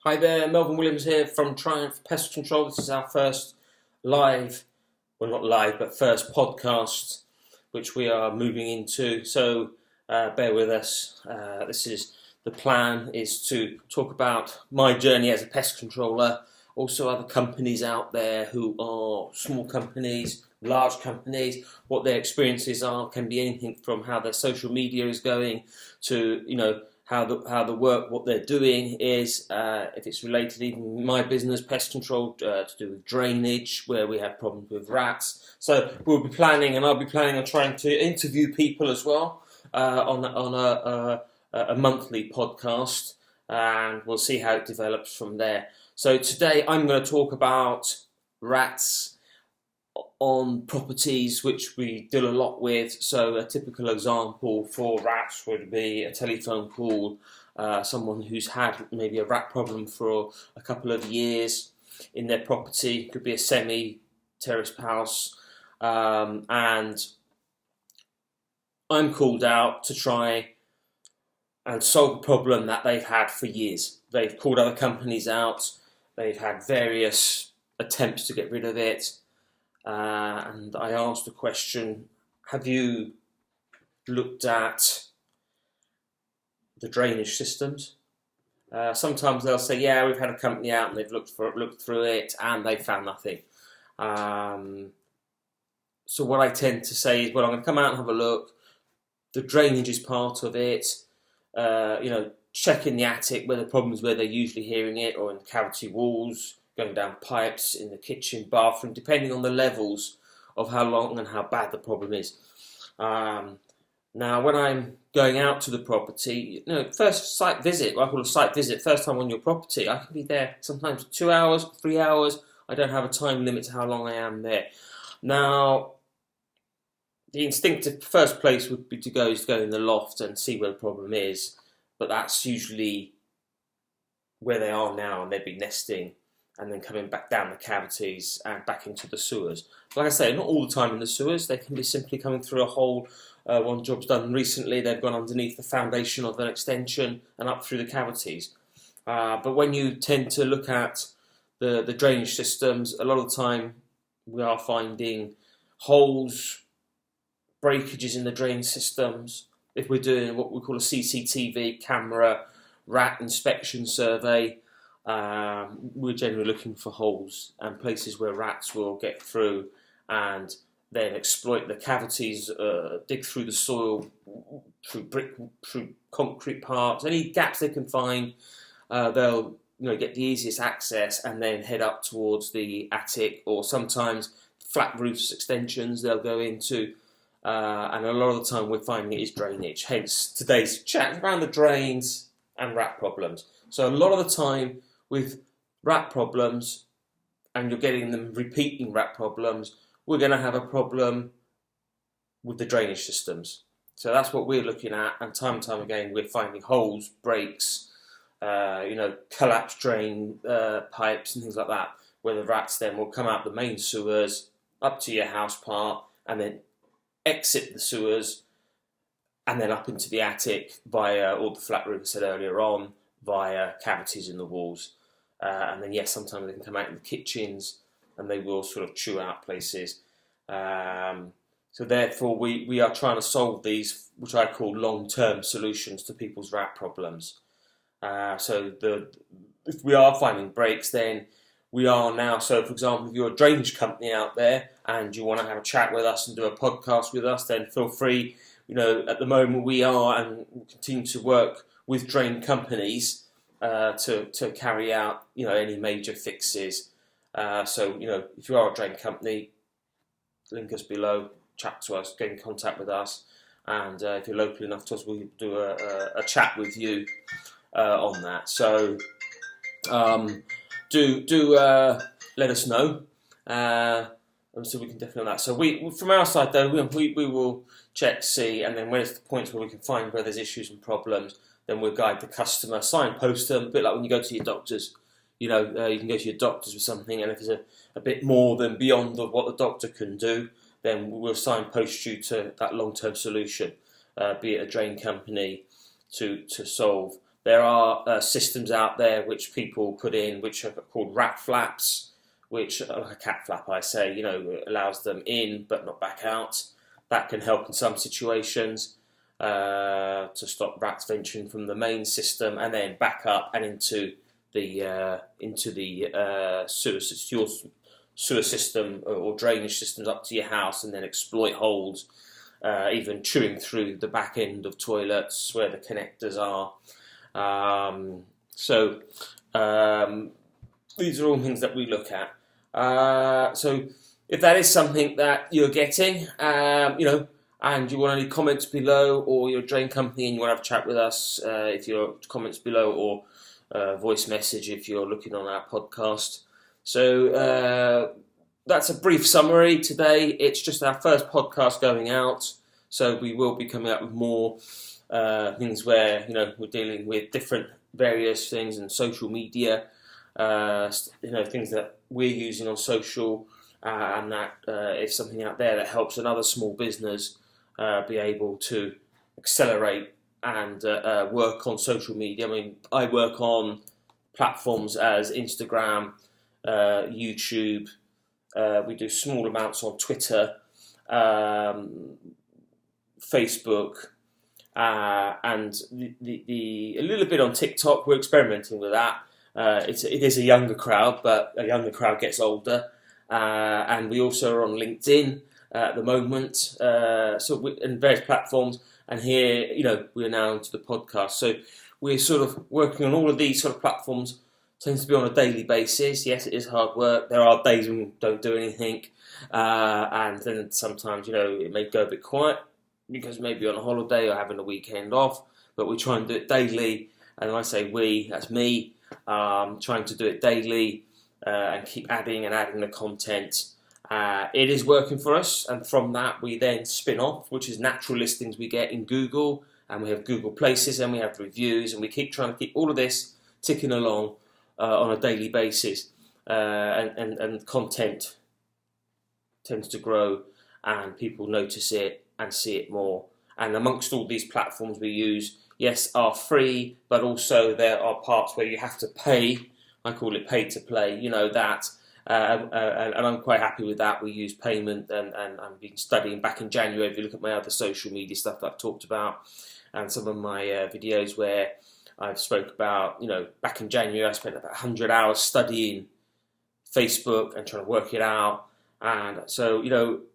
Hi there, Melvin Williams here from Triumph Pest Control. This is our first live, well not live, but first podcast which we are moving into. So bear with us. The plan is to talk about my journey as a pest controller, also other companies out there who are small companies, large companies, what their experiences are. Can be anything from how their social media is going to, how the work, what they're doing is, if it's related, even my business, pest control, to do with drainage, where we have problems with rats. So we'll be planning, and I'll be planning on trying to interview people as well on a monthly podcast, and we'll see how it develops from there. So today I'm going to talk about rats on properties which we deal a lot with. So a typical example for rats would be a telephone call, someone who's had maybe a rat problem for a couple of years in their property. Could be a semi-terraced house, and I'm called out to try and solve a problem that they've had for years. They've called other companies out, they've had various attempts to get rid of it, and I asked the question, have you looked at the drainage systems? Sometimes they'll say, yeah, we've had a company out and they've looked through it and they found nothing. So what I tend to say is, well, I'm going to come out and have a look. The drainage is part of it. Check in the attic where the problems where they're usually hearing it, or in cavity walls, going down pipes in the kitchen, bathroom, depending on the levels of how long and how bad the problem is. Now, when I'm going out to the property, first site visit, what I call a site visit, first time on your property, I can be there sometimes 2 hours, 3 hours. I don't have a time limit to how long I am there. Now, the instinctive first place would be to go in the loft and see where the problem is, but that's usually where they are now, and they'd be nesting and then coming back down the cavities and back into the sewers. Like I say, not all the time in the sewers. They can be simply coming through a hole. One job's done recently, they've gone underneath the foundation of an extension and up through the cavities. But when you tend to look at the drainage systems, a lot of the time we are finding holes, breakages in the drain systems. If we're doing what we call a CCTV camera rat inspection survey, we're generally looking for holes and places where rats will get through and then exploit the cavities, dig through the soil, through concrete parts, any gaps they can find. They'll get the easiest access and then head up towards the attic, or sometimes flat roofs extensions they'll go into. And a lot of the time we're finding it is drainage. Hence today's chat around the drains and rat problems. So a lot of the time with rat problems, and you're getting them repeating rat problems, we're going to have a problem with the drainage systems. So that's what we're looking at, and time again we're finding holes, breaks, collapsed drain pipes and things like that, where the rats then will come out the main sewers, up to your house part, and then exit the sewers, and then up into the attic via all the flat roof I said earlier on, via cavities in the walls. And then, yes, sometimes they can come out in the kitchens and they will sort of chew out places. So therefore, we are trying to solve these, which I call long-term solutions to people's rat problems. If we are finding breaks, then we are now, so for example, if you're a drainage company out there and you want to have a chat with us and do a podcast with us, then feel free. At the moment we are, and we'll continue to work with drain companies to carry out, any major fixes. If you are a drain company, link us below, chat to us, get in contact with us, and if you're local enough to us, we'll do a chat with you on that. So do let us know, and so we can definitely do that. So we from our side though, we will check, see, and then when it's the points where we can find where there's issues and problems, then we'll guide the customer, signpost them, a bit like when you go to your doctors. You can go to your doctors with something, and if it's a bit more than beyond of what the doctor can do, then we'll signpost you to that long-term solution, be it a drain company to solve There are systems out there which people put in, which are called rat flaps, which are like a cat flap, I say, allows them in but not back out. That can help in some situations to stop rats venturing from the main system and then back up and into the sewer system or drainage systems up to your house, and then exploit holes, even chewing through the back end of toilets where the connectors are. These are all things that we look at. So if that is something that you're getting, and you want any comments below, or you're a drain company and you want to have a chat with us, if your comments below, or voice message if you're looking on our podcast. So that's a brief summary today. It's just our first podcast going out, so we will be coming up with more things where we're dealing with different various things in social media, things that we're using on social, and that is something out there that helps another small business be able to accelerate and work on social media. I mean, I work on platforms as Instagram, YouTube. We do small amounts on Twitter, Facebook, and a little bit on TikTok. We're experimenting with that. It is a younger crowd, but a younger crowd gets older. And we also are on LinkedIn at the moment, in various platforms. And here, we're now into the podcast. So we're sort of working on all of these sort of platforms. Tends to be on a daily basis. Yes, it is hard work. There are days when we don't do anything, and then sometimes it may go a bit quiet because maybe on a holiday or having a weekend off. But we try and do it daily, and when I say we, that's me. Trying to do it daily and keep adding the content. It is working for us, and from that we then spin off, which is natural listings we get in Google, and we have Google Places, and we have reviews, and we keep trying to keep all of this ticking along on a daily basis, and content tends to grow, and people notice it and see it more. And amongst all these platforms we use, yes, are free, but also there are parts where you have to pay. I call it pay to play, that. And I'm quite happy with that. We use payment, and I've been studying back in January. If you look at my other social media stuff that I've talked about, and some of my videos where I've spoke about, back in January I spent about 100 hours studying Facebook and trying to work it out. And so,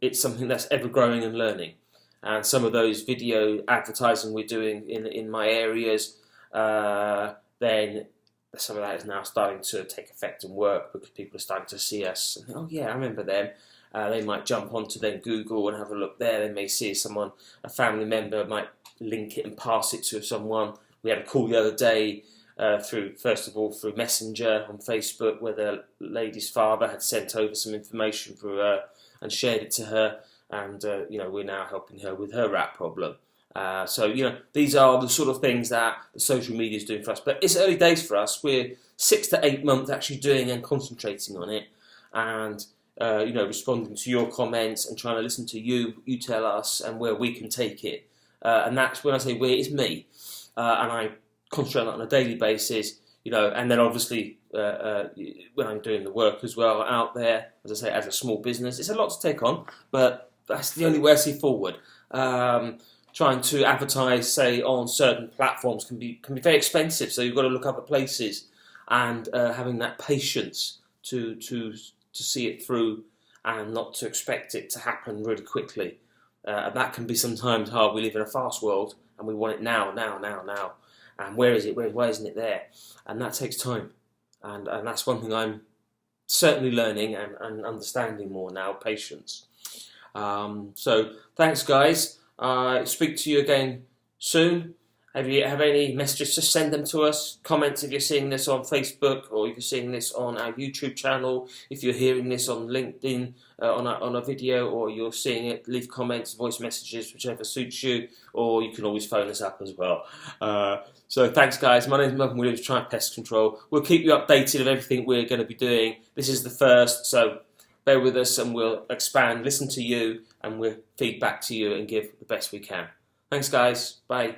it's something that's ever growing and learning. And some of those video advertising we're doing in my areas, then some of that is now starting to take effect and work, because people are starting to see us and think, oh yeah, I remember them. They might jump onto then Google and have a look there. They may see someone, a family member might link it and pass it to someone. We had a call the other day through Messenger on Facebook, where the lady's father had sent over some information through her and shared it to her. And, we're now helping her with her rat problem. These are the sort of things that the social media is doing for us. But it's early days for us. We're 6 to 8 months actually doing and concentrating on it. And, responding to your comments and trying to listen to you tell us, and where we can take it. And that's when I say we, it's me. And I concentrate on that on a daily basis, and then obviously when I'm doing the work as well out there, as I say, as a small business, it's a lot to take on, but that's the only way I see forward. Trying to advertise, say, on certain platforms can be very expensive, so you've got to look other places, and having that patience to see it through and not to expect it to happen really quickly. And that can be sometimes hard. We live in a fast world and we want it now. And where is it? Why isn't it there? And that takes time. And that's one thing I'm certainly learning and understanding more now, patience. So thanks, guys. Speak to you again soon. If you have any messages, just send them to us. Comments if you're seeing this on Facebook, or if you're seeing this on our YouTube channel. If you're hearing this on LinkedIn on a video, or you're seeing it, leave comments, voice messages, whichever suits you. Or you can always phone us up as well. So thanks, guys. My name is Malcolm Williams, Try Pest Control. We'll keep you updated of everything we're going to be doing. This is the first, so bear with us, and we'll expand, listen to you, and we'll feed back to you and give the best we can. Thanks, guys. Bye.